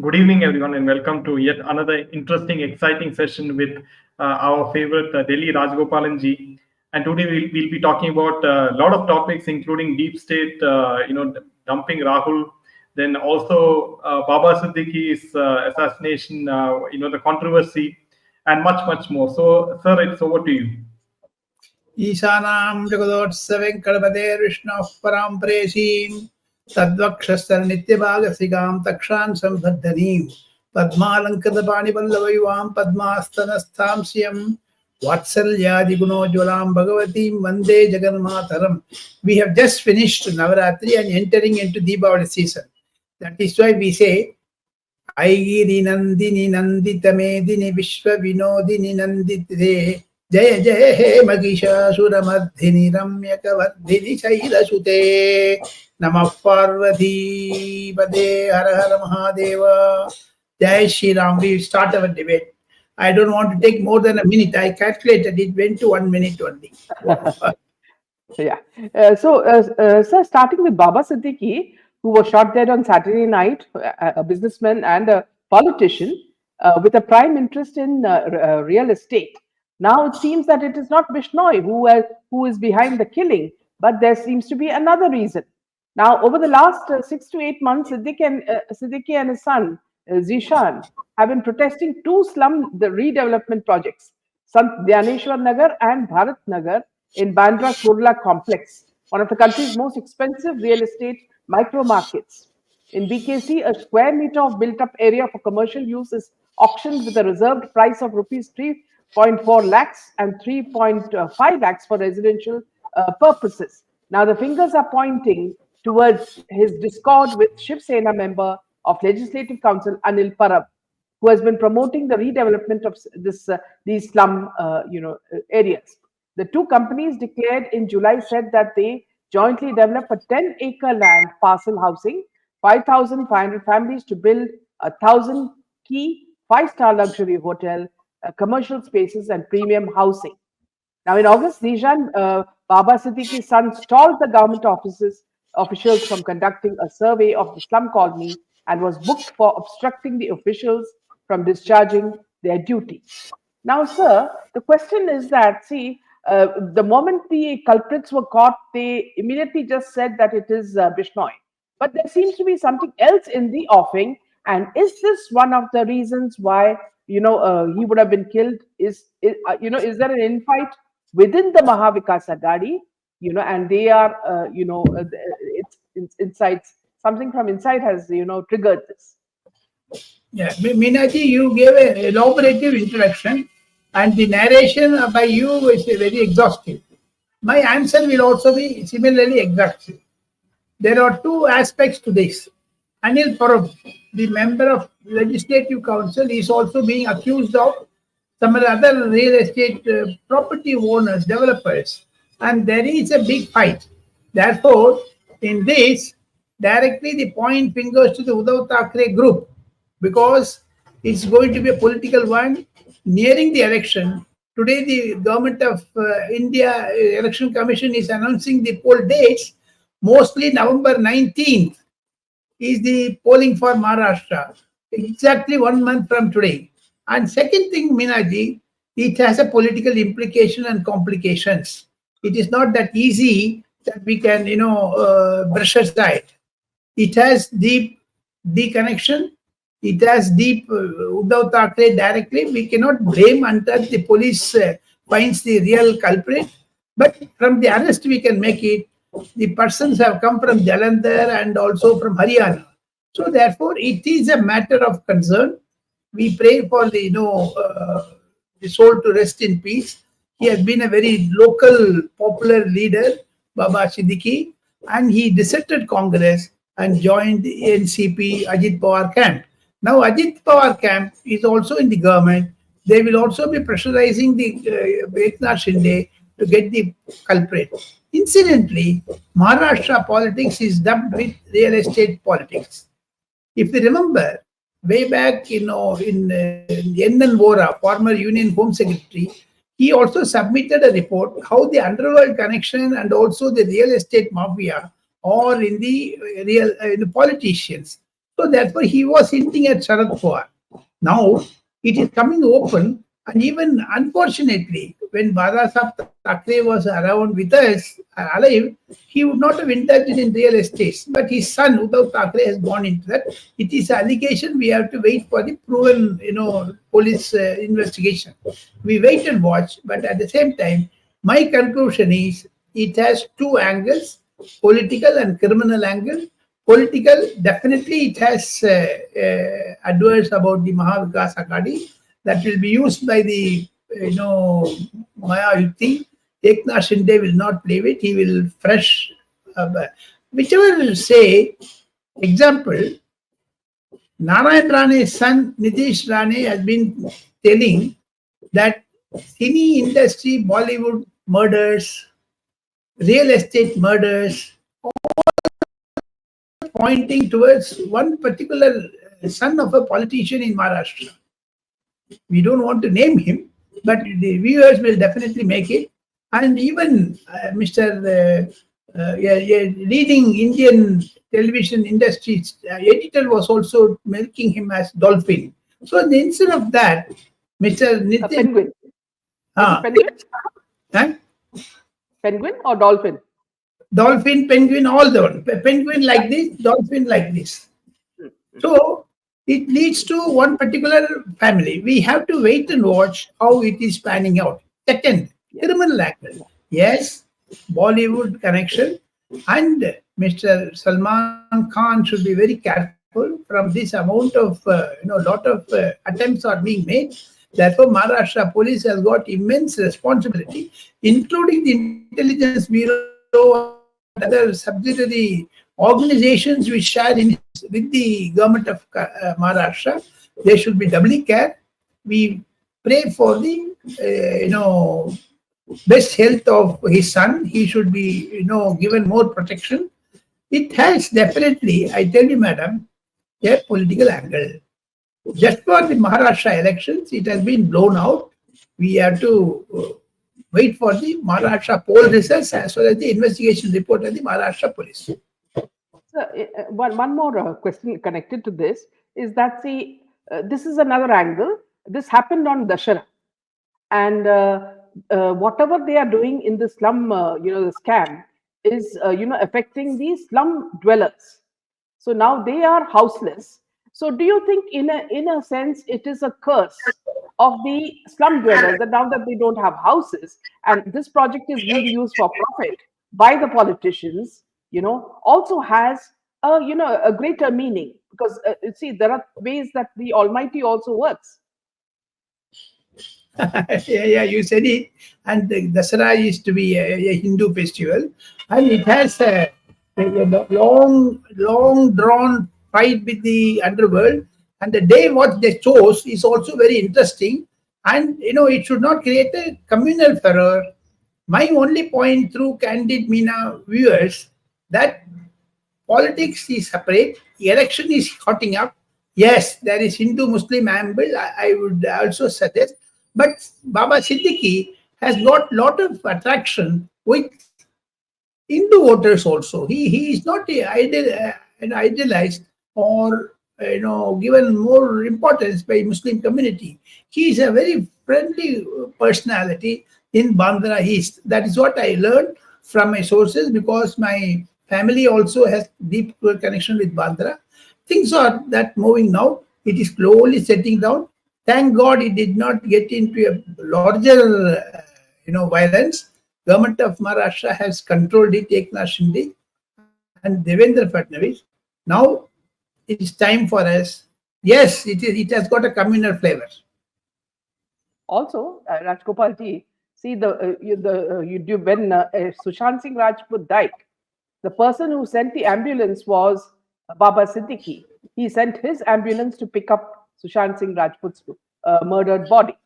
Good evening, everyone, and welcome to yet another interesting, exciting session with our favorite Delhi Rajagopalan ji. And today we'll be talking about a lot of topics, including deep state, dumping Rahul, then also Baba Siddique's assassination, the controversy, and much, much more. So, sir, it's over to you. ईशानां जगदोत्सवें कल्पते विष्णोः परां प्रेसीं तद्वक्षस्थल नित्यभागसिकां तक्षां संवर्धनीं पद्मालङ्कृतपाणिपल्लवयुवां पद्मास्तनस्थां श्रियं वात्सल्यादिगुणोज्ज्वलां भगवतीं वन्दे जगन्मातरम्. We have just finished Navaratri and entering into Deepavali season. That is why we say Aigiri Nandini Nanditamedini Vishwa Vinodini Nandite जय जय हे महिषासुरमर्धिनि रम्यकवर्धिनि शैलसुते नमः पार्वतीपदे हर हर Mahadev. Jai Shri Ram. We start our debate. I don't want to take more than a minute. I calculated it went to 1 minute only. Yeah. Sir, starting with Baba Siddique, who was shot dead on Saturday night, a businessman and a politician with a prime interest in real estate. Now it seems that it is not Bishnoi who is behind the killing, but there seems to be another reason. Now, over the last 6 to 8 months, Siddique and his son, Zishan, have been protesting two slum redevelopment projects, Sant Dhyaneshwar Nagar and Bharat Nagar in Bandra Kurla complex, one of the country's most expensive real estate micro markets. In BKC, a square meter of built-up area for commercial use is auctioned with a reserved price of rupees 3.4 lakhs and 3.5 lakhs for residential purposes. Now, the fingers are pointing towards his discord with Shiv Sena member of Legislative Council Anil Parab, who has been promoting the redevelopment of these slum areas. The two companies declared in July said that they jointly develop a 10-acre land parcel housing 5,500 families to build a 1,000-key 5-star luxury hotel, commercial spaces, and premium housing. Now, in August, Zishan, Baba Siddique's son, stalled the government officials from conducting a survey of the slum colony and was booked for obstructing the officials from discharging their duty. Now, sir, the question is that, the moment the culprits were caught, they immediately just said that it is Bishnoi. But there seems to be something else in the offing. And is this one of the reasons why he would have been killed? Is there an infight within the Mahavikas Agadi? And they are it's inside, something from inside has triggered this. Yeah, Meenaji, you gave an elaborative introduction, and the narration by you is very exhaustive. My answer will also be similarly exhaustive. There are two aspects to this. Anil Parab, the member of Legislative Council, is also being accused of some other real estate property owners, developers, and there is a big fight. Therefore, in this, directly the point fingers to the Uddhav Thackeray group, because it's going to be a political one nearing the election. Today, the Government of India Election Commission is announcing the poll dates. Mostly November 19th is the polling for Maharashtra, exactly 1 month from today. And second thing, Meenaji, it has a political implication and complications. It is not that easy that we can, brush aside. It has deep connection. It has deep Uddhav Thackeray directly. We cannot blame until the police finds the real culprit. But from the arrest, we can make it. The persons have come from Jalandhar and also from Haryana. So therefore, it is a matter of concern. We pray for the soul to rest in peace. He has been a very local, popular leader, Baba Siddique, and he deserted Congress and joined the NCP Ajit Pawar camp. Now, Ajit Pawar camp is also in the government. They will also be pressurizing the Eknath Shinde to get the culprit. Incidentally, Maharashtra politics is dubbed with real estate politics. If you remember, way back, in N.N. Vora, former Union Home Secretary, he also submitted a report how the underworld connection and also the real estate mafia are in the politicians. So therefore, he was hinting at Sharad Pawar. Now it is coming open, and even unfortunately, when Badasaheb Thackeray was around with us alive, he would not have indulged in real estate. But his son Uddhav Thackeray has gone into that. It is allegation. We have to wait for the proven, police investigation. We wait and watch. But at the same time, my conclusion is it has two angles: political and criminal angle. Political, definitely it has adverse about the Mahavikas Aghadi that will be used by the, Maya Yukti. Eknath Shinde will not play it. He will fresh, whichever will say, example, Narayan Rane's son Nitish Rane has been telling that cine industry, Bollywood murders, real estate murders, pointing towards one particular son of a politician in Maharashtra. We don't want to name him, but the viewers will definitely make it. And even Mr. Leading Indian television industry editor was also making him as Dolphin. So instead of that, Mr. Nitin. Penguin. Ah, Penguin? huh? Penguin or dolphin? Dolphin, penguin, all the one. Penguin like this, dolphin like this. So it leads to one particular family. We have to wait and watch how it is panning out. Second, criminal angle. Yes, Bollywood connection, and Mr. Salman Khan should be very careful from this amount of, lot of attempts are being made. Therefore, Maharashtra police has got immense responsibility, including the intelligence bureau and other subsidiary organizations which share with the government of Maharashtra. They should be doubly care. We pray for the, best health of his son. He should be, given more protection. It has definitely, I tell you, madam, a political angle. Just for the Maharashtra elections, it has been blown out. We have to wait for the Maharashtra poll results as well as the investigation report of the Maharashtra police. So, one more question connected to this is that, see, this is another angle. This happened on Dashara, and whatever they are doing in the slum, the scam is, affecting the slum dwellers. So now they are houseless. So do you think, in a sense, it is a curse of the slum dwellers that now that they don't have houses, and this project is being used for profit by the politicians, also has a greater meaning, because see, there are ways that the Almighty also works. Yeah, you said it. And the Dasara is to be a Hindu festival, and it has a long drawn fight with the underworld. And the day what they chose is also very interesting. And it should not create a communal furor. My only point through Candid Meena viewers that politics is separate, the election is hotting up. Yes, there is Hindu-Muslim angle, I would also suggest. But Baba Siddique has got lot of attraction with Hindu voters also. He is not an idealized or given more importance by Muslim community. He is a very friendly personality in Bandra East. That is what I learned from my sources, because my family also has deep connection with Bandra. Things are that moving now. It is slowly settling down. Thank God it did not get into a larger, violence. Government of Maharashtra has controlled it, Eknath Shinde and Devendra Fadnavis. Now it is time for us. Yes, it has got a communal flavor. Also, Rajgopalji, see when Sushant Singh Rajput died, the person who sent the ambulance was Baba Siddique. He sent his ambulance to pick up Sushant Singh Rajput's murdered body.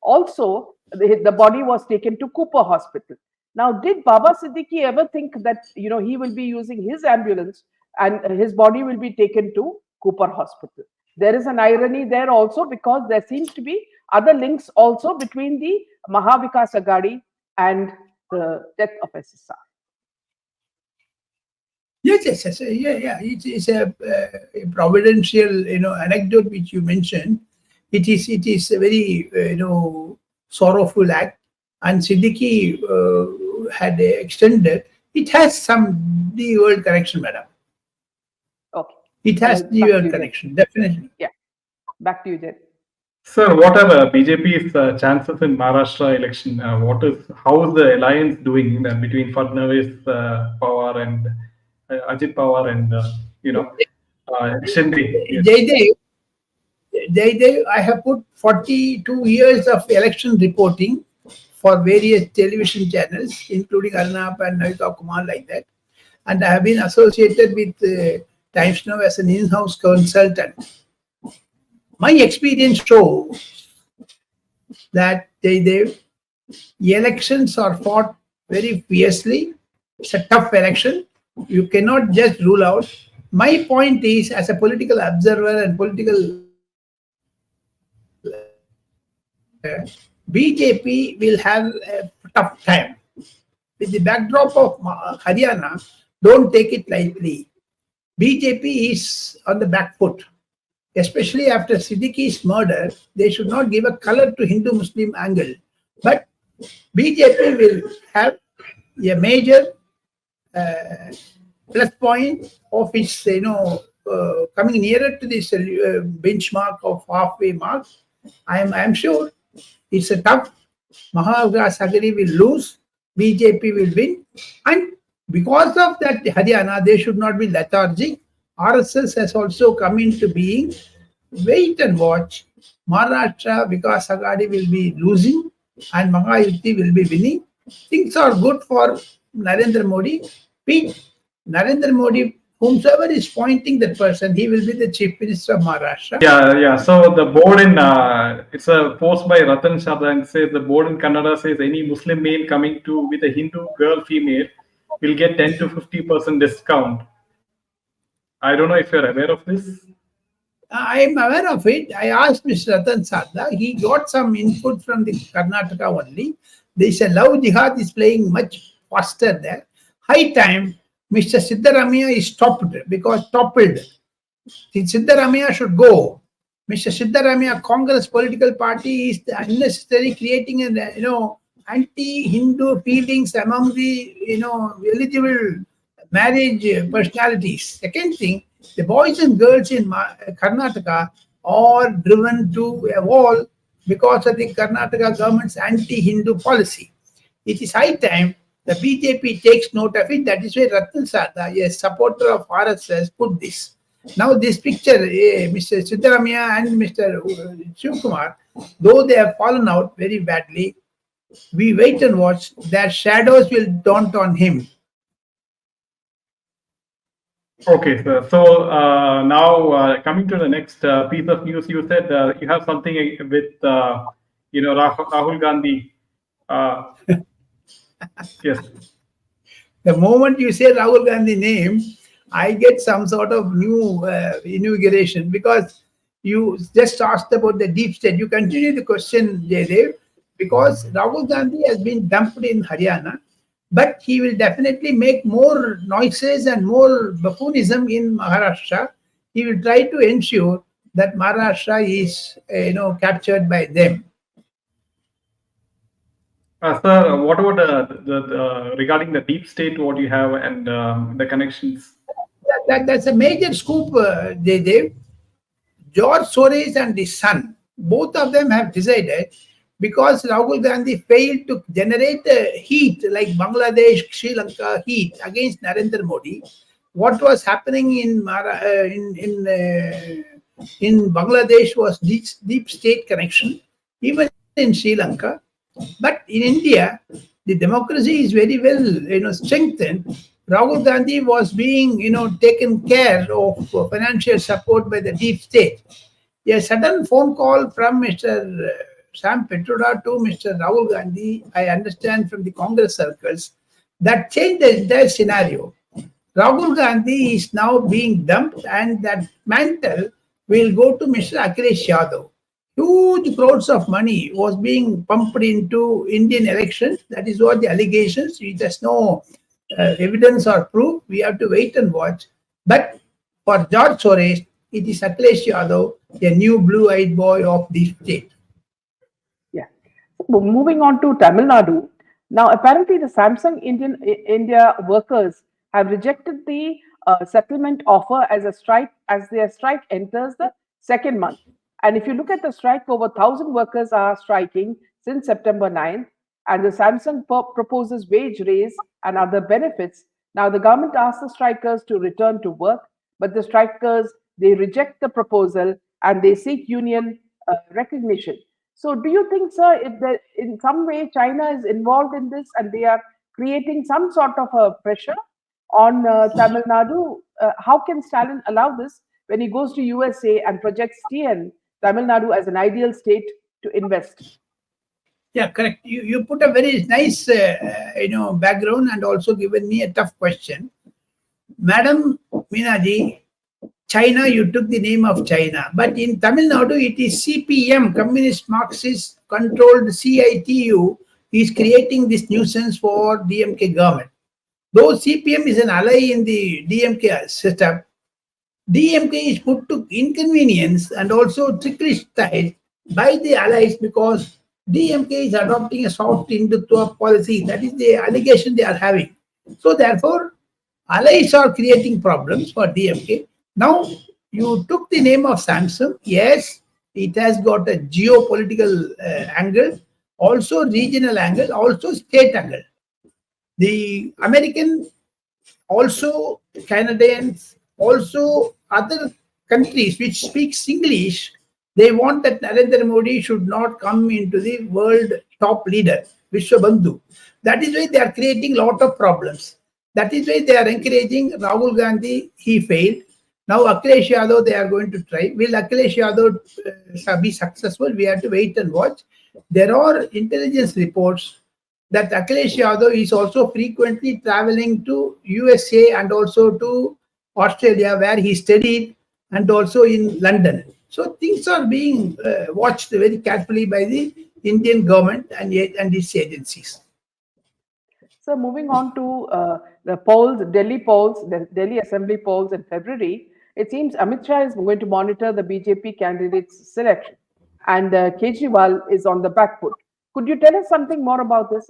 Also, the body was taken to Cooper Hospital. Now, did Baba Siddique ever think that he will be using his ambulance and his body will be taken to Cooper Hospital? There is an irony there also, because there seems to be other links also between the Mahavikas Aghadi and the death of SSR. Yes. Yeah. It's a providential, anecdote which you mentioned. It is a very, sorrowful act, and Siddique had extended. It has some the world connection, madam. Okay. It has the Back to world you, Jen. connection, definitely. Yeah. Back to you, Jen. Sir, what are the BJP's chances in Maharashtra election? How is the alliance doing between Fadnavis, Pawar, and Ajit Pawar, and Shinde? Yes. Jaydev, I have put 42 years of election reporting for various television channels, including Arnab and Navita Kumar, like that. And I have been associated with Times Now as an in-house consultant. My experience shows that the elections are fought very fiercely. It's a tough election. You cannot just rule out. My point is, as a political observer and political BJP will have a tough time. With the backdrop of Haryana, don't take it lightly. BJP is on the back foot, especially after Siddique's murder. They should not give a color to Hindu-Muslim angle. But BJP will have a major plus point of its, coming nearer to this benchmark of halfway mark. I'm sure it's a tough. Maharashtra Sagari will lose, BJP will win, and because of that, Haryana, they should not be lethargic. RSS has also come into being. Wait and watch. Maharashtra Vikas Agadi will be losing and Mahayuti will be winning. Things are good for Narendra Modi. Pete, Narendra Modi, whomsoever is pointing that person, he will be the Chief Minister of Maharashtra. Yeah. So the board in it's a post by Ratan Shadang says the board in Kannada says any Muslim male coming to with a Hindu girl female will get 10 to 50% discount. I don't know if you're aware of this. I am aware of it. I asked Mr. Ratan Sadda. He got some input from the Karnataka only. They said love jihad is playing much faster there. High time Mr. Siddaramaiah is toppled. Siddaramaiah should go. Mr. Siddaramaiah, Congress political party is unnecessary creating an anti-Hindu feelings among the eligible marriage personalities. Second thing, the boys and girls in Karnataka are driven to a wall because of the Karnataka government's anti-Hindu policy. It is high time the BJP takes note of it. That is why Ratan Sada, a supporter of RSS, put this. Now this picture, Mr. Siddaramaiah and Mr. Shivkumar, though they have fallen out very badly, we wait and watch. Their shadows will daunt on him. Okay, sir. So now coming to the next piece of news, you said you have something with Rahul Gandhi. Yes. The moment you say Rahul Gandhi name, I get some sort of new inauguration because you just asked about the deep state. You continue the question, Jaydev, because Rahul Gandhi has been dumped in Haryana, but he will definitely make more noises and more buffoonism in Maharashtra. He will try to ensure that Maharashtra is, captured by them. Sir, what about the regarding the deep state? What you have and the connections? That's a major scoop, Jaydev. George Soros and his son, both of them have decided because Rahul Gandhi failed to generate heat like Bangladesh, Sri Lanka heat against Narendra Modi. What was happening in Bangladesh was deep state connection, even in Sri Lanka. But in India, the democracy is very well, strengthened. Rahul Gandhi was being, taken care of financial support by the deep state. A sudden phone call from Mr. Sam Petroda to Mr. Rahul Gandhi, I understand from the Congress circles, that changed the entire scenario. Rahul Gandhi is now being dumped, and that mantle will go to Mr. Akhilesh Yadav. Huge crowds of money was being pumped into Indian elections. That is what the allegations. There's no evidence or proof. We have to wait and watch. But for George Soros, it is Akhilesh Yadav, a new blue-eyed boy of the state. Yeah. So moving on to Tamil Nadu. Now, apparently, the Samsung India workers have rejected the settlement offer as a strike as their strike enters the second month. And if you look at the strike, over 1,000 workers are striking since September 9th, and the Samsung proposes wage raise and other benefits. Now, the government asked the strikers to return to work, but the strikers they reject the proposal and they seek union recognition. So, do you think, sir, if there, in some way China is involved in this and they are creating some sort of a pressure on Tamil Nadu? How can Stalin allow this when he goes to USA and projects Tamil Nadu as an ideal state to invest? Yeah, correct. You put a very nice background and also given me a tough question, Madam Minaji. China, you took the name of China, but in Tamil Nadu, it is CPM, Communist Marxist controlled CITU, is creating this nuisance for DMK government. Though CPM is an ally in the DMK setup, DMK is put to inconvenience and also trickery by the allies because DMK is adopting a soft Hindutva policy. That is the allegation they are having. So therefore, allies are creating problems for DMK. Now, you took the name of Samsung. Yes, it has got a geopolitical angle, also regional angle, also state angle. The American, also Canadians, also other countries which speaks English, they want that Narendra Modi should not come into the world top leader, Vishwabandhu. That is why they are creating a lot of problems. That is why they are encouraging Rahul Gandhi. He failed. Now Akhilesh Yadav, they are going to try. Will Akhilesh Yadav be successful? We have to wait and watch. There are intelligence reports that Akhilesh Yadav is also frequently traveling to USA and also to Australia where he studied and also in London. So things are being watched very carefully by the Indian government and its agencies. So moving on to the polls, the Delhi Assembly polls in February, it seems Amit Shah is going to monitor the BJP candidates' selection, and Kejriwal is on the back foot. Could you tell us something more about this?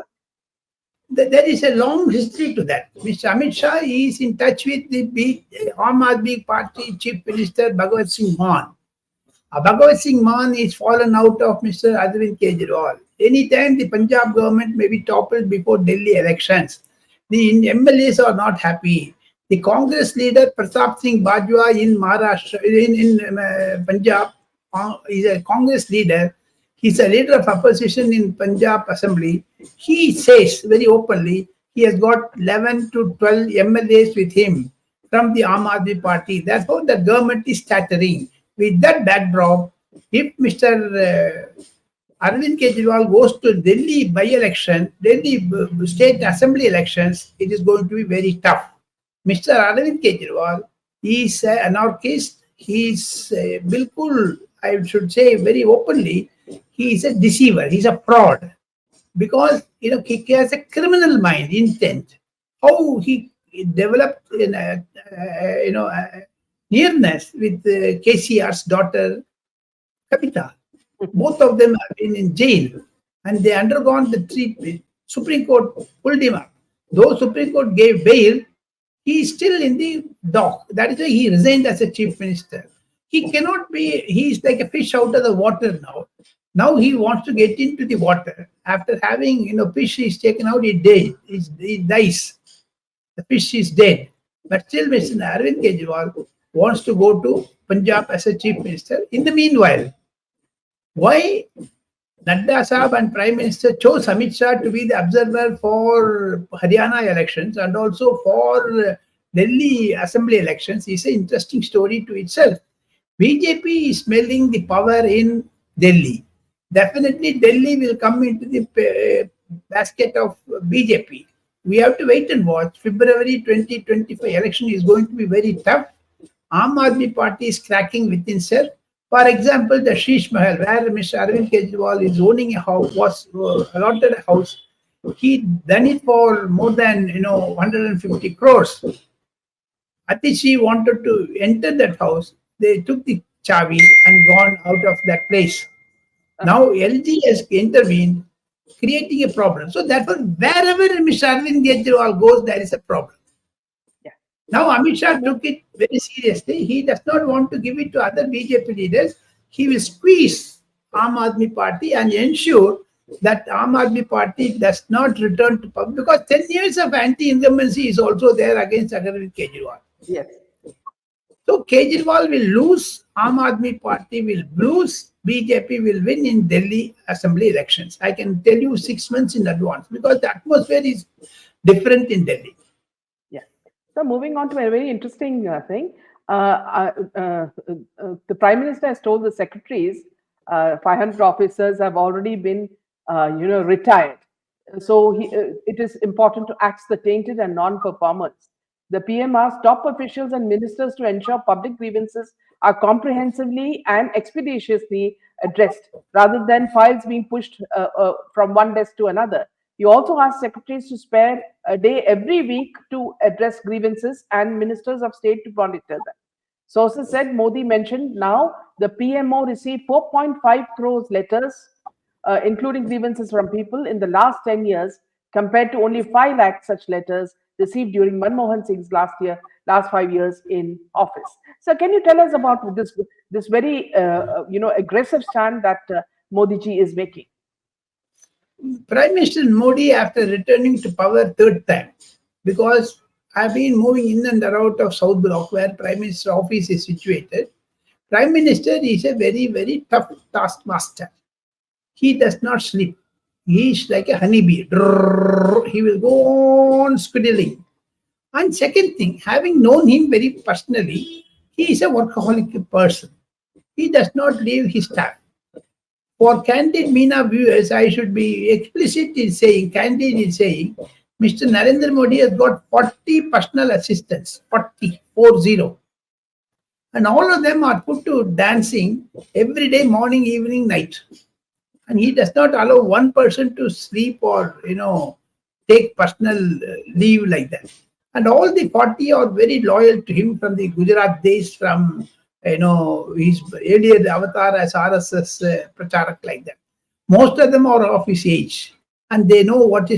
There is a long history to that. Mr. Amit Shah is in touch with the Aam Aadmi Party Chief Minister Bhagwat Singh Mann. Bhagwat Singh Mann is fallen out of Mr. Arvind Kejriwal. Anytime the Punjab government may be toppled before Delhi elections, the MLAs are not happy. The Congress leader Pratap Singh Bajwa in Maharashtra, in Punjab, is a Congress leader. He's a leader of opposition in Punjab Assembly. He says very openly he has got 11 to 12 MLAs with him from the Aam Aadmi Party. Therefore, the government is stuttering. With that backdrop, if Mr. Arvind Kejriwal goes to Delhi by-election, Delhi state assembly elections, it is going to be very tough. Mr. Arvind Kejriwal is an anarchist. He is bilkul, I should say very openly, he is a deceiver. He is a fraud because he has a criminal mind intent. How he developed nearness with KCR's daughter Kapita. Both of them have been in jail and they undergone the treatment. Supreme Court pulled him up. Though Supreme Court gave bail, he is still in the dock. That is why he resigned as a chief minister. He cannot be, he is like a fish out of the water now. Now he wants to get into the water. After having, fish is taken out, he dies. The fish is dead. But still, Mr. Arvind Kejriwal wants to go to Punjab as a chief minister. In the meanwhile, why Nadda Sahab and Prime Minister chose Amit Shah to be the observer for Haryana elections and also for Delhi Assembly elections is an interesting story to itself. BJP is smelling the power in Delhi. Definitely Delhi will come into the basket of BJP. We have to wait and watch. February 2025 election is going to be very tough. Aam Aadmi Party is cracking within self. For example, the Sheesh Mahal, where Mr. Arvind Kejriwal is owning a house, was allotted a house. He done it for more than 150 crores. Atishi wanted to enter that house. They took the chavi and gone out of that place. Now LG has intervened, creating a problem. So therefore, wherever Mr. Arvind Kejriwal goes, there is a problem. Yeah. Now Amit Shah took it very seriously. He does not want to give it to other BJP leaders. He will squeeze Aam Aadmi Party and ensure that Aam Aadmi Party does not return to power, because 10 years of anti-incumbency is also there against Arvind Kejriwal. Yes. So Kejriwal will lose, Aam Aadmi Party will lose, BJP will win in Delhi assembly elections. I can tell you 6 months in advance, because the atmosphere is different in Delhi. Yeah. So moving on to a very interesting thing. The Prime Minister has told the secretaries 500 officers have already been, retired. So it is important to axe the tainted and non-performers. The PM asked top officials and ministers to ensure public grievances are comprehensively and expeditiously addressed, rather than files being pushed from one desk to another. He also asked secretaries to spare a day every week to address grievances and ministers of state to monitor them. Sources said Modi mentioned now the PMO received 4.5 crores letters, including grievances from people in the last 10 years, compared to only 5 lakh such letters received during Manmohan Singh's last 5 years in office. So, can you tell us about this very aggressive stand that Modi ji is making? Prime Minister Modi, after returning to power third time, because I've been moving in and out of South Block where Prime Minister's office is situated. Prime Minister is a very, very tough taskmaster. He does not sleep. He is like a honeybee. He will go on squiddling. And second thing, having known him very personally, he is a workaholic person. He does not leave his staff. For candid Meena viewers, I should be explicit in saying, candid in saying, Mr. Narendra Modi has got 40 personal assistants, 40. And all of them are put to dancing every day, morning, evening, night. And he does not allow one person to sleep or, take personal leave like that. And all the 40 are very loyal to him from the Gujarat days, from, his earlier avatar as RSS Pracharak like that. Most of them are of his age and they know what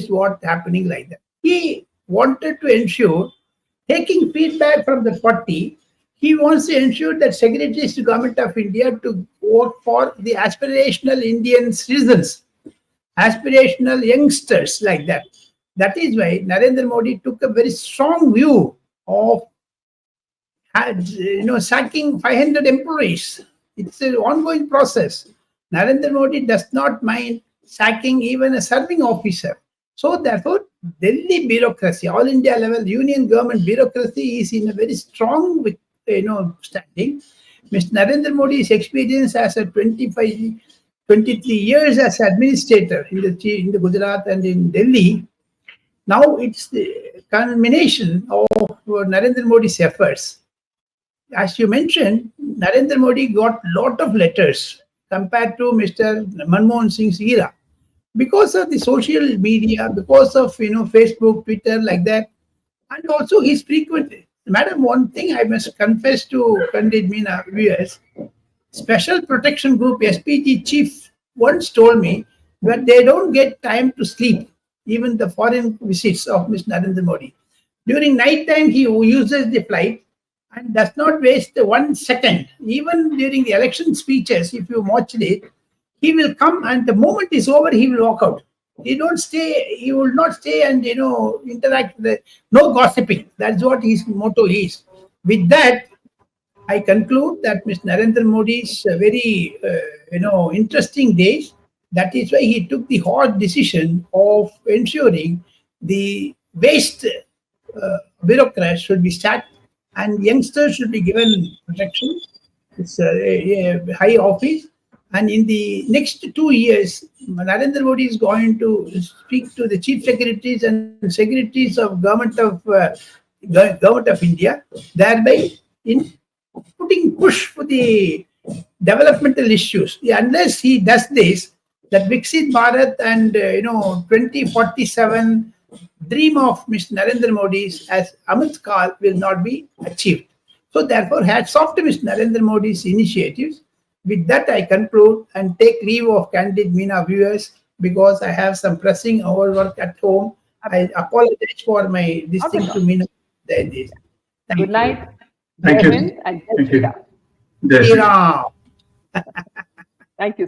happening like that. He wanted to ensure, taking feedback from the 40, he wants to ensure that secretaries to Government of India to work for the aspirational Indian citizens, aspirational youngsters like that. That is why Narendra Modi took a very strong view of sacking 500 employees. It's an ongoing process. Narendra Modi does not mind sacking even a serving officer. So therefore, Delhi bureaucracy, all India level union government bureaucracy is in a very strong standing. Mr. Narendra Modi's experience as a 23 years as administrator in the Gujarat and in Delhi, now it's the culmination of Narendra Modi's efforts. As you mentioned, Narendra Modi got a lot of letters compared to Mr. Manmohan Singh's era, because of the social media, because of Facebook, Twitter, like that, and also his frequent. Madam, one thing I must confess to candid Meena viewers, Special Protection Group (SPG) chief once told me that they don't get time to sleep, even the foreign visits of Mr. Narendra Modi. During night time, he uses the flight and does not waste 1 second. Even during the election speeches, if you watch it, he will come and the moment is over, he will walk out. He don't stay. He will not stay and interact. No gossiping. That's what his motto is. With that, I conclude that Mr. Narendra Modi's very interesting days. That is why he took the hard decision of ensuring the waste bureaucrats should be sacked and youngsters should be given protection. It's a high office. And in the next 2 years, Narendra Modi is going to speak to the chief secretaries and secretaries of Government of India, thereby in putting push for the developmental issues. Unless he does this, that Viksit Bharat and 2047 dream of Mr. Narendra Modi's as Amit Kal will not be achieved. So therefore, hats off to Mr. Narendra Modi's initiatives. With that, I conclude and take leave of candid Meena viewers because I have some pressing overwork at home. I apologize for my this thing to Meena. Thank Good night. Thank Jai you. Hind and Jai Thank Shri you. Ram. Yes. you. Thank you.